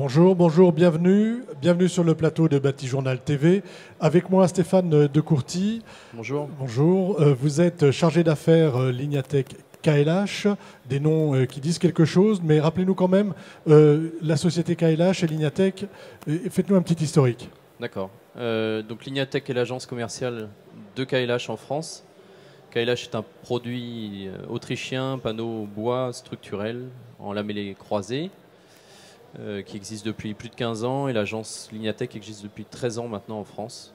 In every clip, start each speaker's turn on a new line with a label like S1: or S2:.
S1: Bonjour, bonjour, bienvenue. Bienvenue sur le plateau de Batijournal TV. Avec moi, Stéphane Decourty.
S2: Bonjour.
S1: Bonjour. Vous êtes chargé d'affaires Lignatech KLH, des noms qui disent quelque chose, mais rappelez-nous quand même la société KLH et Lignatech. Faites-nous un petit historique.
S2: D'accord. Donc Lignatech est l'agence commerciale de KLH en France. KLH est un produit autrichien, panneau bois structurel en lamellé croisé, qui existe depuis plus de 15 ans, et l'agence Lignatech existe depuis 13 ans maintenant en France.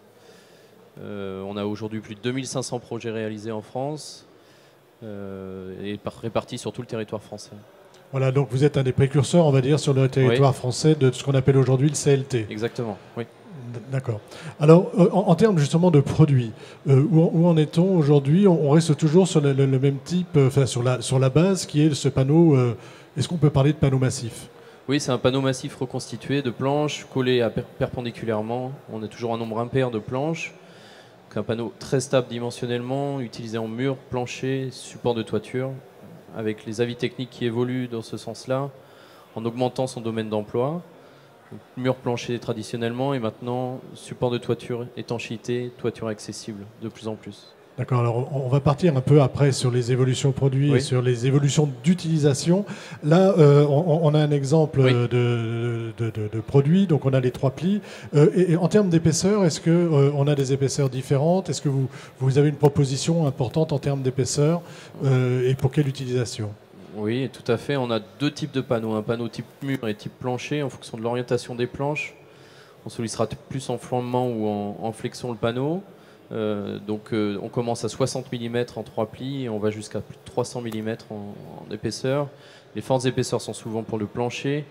S2: On a aujourd'hui plus de 2500 projets réalisés en France et répartis sur tout le territoire français.
S1: Voilà, donc vous êtes un des précurseurs, on va dire, sur le territoire français de ce qu'on appelle aujourd'hui le CLT.
S2: Exactement, oui.
S1: D'accord. Alors, en termes justement de produits, où en est-on aujourd'hui? On reste toujours sur le même type, enfin, sur la base qui est ce panneau. Est-ce qu'on peut parler de panneau massif?
S2: Oui, c'est un panneau massif reconstitué de planches collées perpendiculairement. On a toujours un nombre impair de planches. Donc un panneau très stable dimensionnellement, utilisé en mur, plancher, support de toiture, avec les avis techniques qui évoluent dans ce sens-là, en augmentant son domaine d'emploi. Mur plancher traditionnellement et maintenant support de toiture, étanchéité, toiture accessible de plus en plus.
S1: D'accord, alors on va partir un peu après sur les évolutions produits et sur les évolutions d'utilisation. Là, on a un exemple de produit, donc on a les 3 plis. Et en termes d'épaisseur, est-ce qu'on a des épaisseurs différentes? Est-ce que vous avez une proposition importante en termes d'épaisseur et pour quelle utilisation?
S2: Oui, tout à fait. On a 2 types de panneaux, un panneau type mur et type plancher en fonction de l'orientation des planches. On sollicitera plus en flambement ou en flexion le panneau. On commence à 60 mm en 3 plis et on va jusqu'à plus de 300 mm en épaisseur. Les fortes épaisseurs sont souvent pour le plancher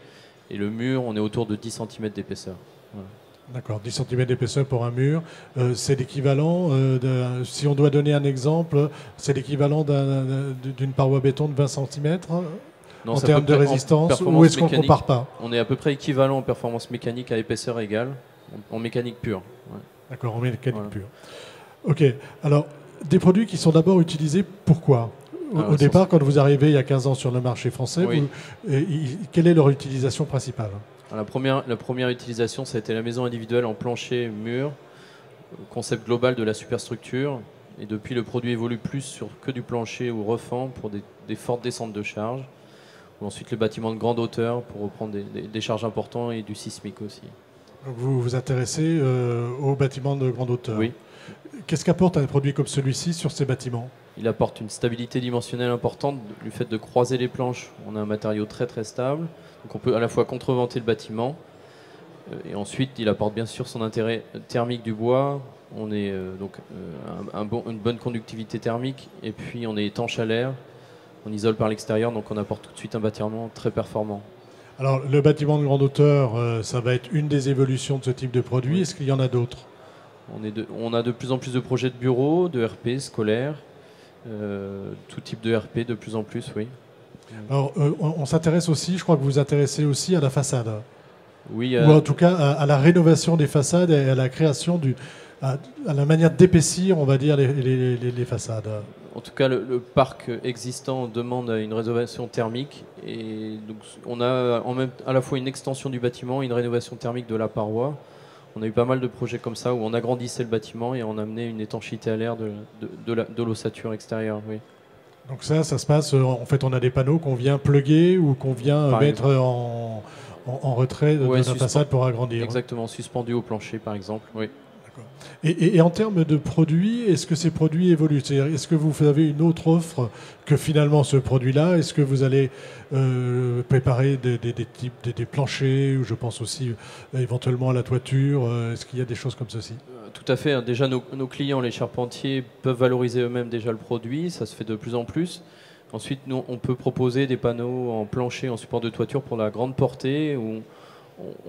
S2: et le mur, on est autour de 10 cm d'épaisseur. Voilà.
S1: D'accord, 10 cm d'épaisseur pour un mur. C'est l'équivalent, si on doit donner un exemple, c'est l'équivalent d'une paroi béton de 20 cm en termes de résistance, ou est-ce qu'on ne compare pas?
S2: On est à peu près équivalent en performance mécanique à épaisseur égale, en mécanique pure. Ouais.
S1: D'accord, en mécanique pure. Ok, alors des produits qui sont d'abord utilisés, pourquoi? Au départ, quand vous arrivez il y a 15 ans sur le marché français, quelle est leur utilisation principale?
S2: La première utilisation, ça a été la maison individuelle en plancher, mur, concept global de la superstructure. Et depuis, le produit évolue plus sur que du plancher ou refend pour des fortes descentes de charge. Ou ensuite, le bâtiment de grande hauteur pour reprendre des charges importantes et du sismique aussi.
S1: Donc vous vous intéressez aux bâtiments de grande hauteur.
S2: Oui.
S1: Qu'est-ce qu'apporte un produit comme celui-ci sur ces bâtiments?
S2: Il apporte une stabilité dimensionnelle importante du fait de croiser les planches. On a un matériau très très stable, donc on peut à la fois contreventer le bâtiment et ensuite il apporte bien sûr son intérêt thermique du bois. On est une bonne conductivité thermique et puis on est étanche à l'air, on isole par l'extérieur, donc on apporte tout de suite un bâtiment très performant.
S1: Alors le bâtiment de grande hauteur, ça va être une des évolutions de ce type de produit. Est-ce qu'il y en a d'autres?
S2: On a de plus en plus de projets de bureaux, de RP scolaires, tout type de RP de plus en plus, oui.
S1: Alors on s'intéresse aussi, je crois que vous vous intéressez aussi à la façade.
S2: Oui.
S1: Ou en tout cas à la rénovation des façades et à la création à la manière d'épaissir, on va dire, les façades.
S2: En tout cas, le parc existant demande une rénovation thermique et donc on a à la fois une extension du bâtiment et une rénovation thermique de la paroi. On a eu pas mal de projets comme ça où on agrandissait le bâtiment et on amenait une étanchéité à l'air de l'ossature extérieure. Oui.
S1: Donc ça se passe, en fait on a des panneaux qu'on vient plugger ou qu'on vient mettre en retrait de la façade pour agrandir.
S2: Exactement, suspendu au plancher par exemple. Oui.
S1: Et en termes de produits, est-ce que ces produits évoluent? C'est-à-dire, est-ce que vous avez une autre offre que finalement ce produit-là? Est-ce que vous allez préparer des planchers, ou je pense aussi éventuellement à la toiture? Est-ce qu'il y a des choses comme ceci?
S2: Tout à fait. Déjà, nos clients, les charpentiers, peuvent valoriser eux-mêmes déjà le produit. Ça se fait de plus en plus. Ensuite, nous, on peut proposer des panneaux en plancher, en support de toiture pour la grande portée, où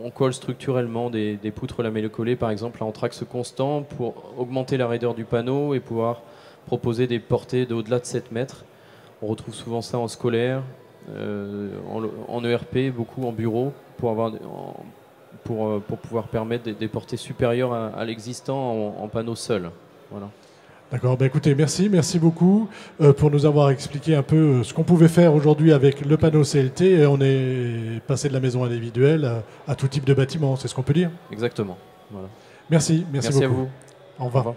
S2: on colle structurellement des poutres lamellées collées, par exemple, à anthrax constant pour augmenter la raideur du panneau et pouvoir proposer des portées d'au-delà de 7 mètres. On retrouve souvent ça en scolaire, en ERP, beaucoup en bureau, pour pouvoir permettre des portées supérieures à l'existant en panneau seul. Voilà.
S1: D'accord, bah écoutez, merci beaucoup pour nous avoir expliqué un peu ce qu'on pouvait faire aujourd'hui avec le panneau CLT. Et on est passé de la maison individuelle à tout type de bâtiment, c'est ce qu'on peut dire?
S2: Exactement. Voilà.
S1: Merci
S2: Merci
S1: beaucoup.
S2: à vous.
S1: Au revoir.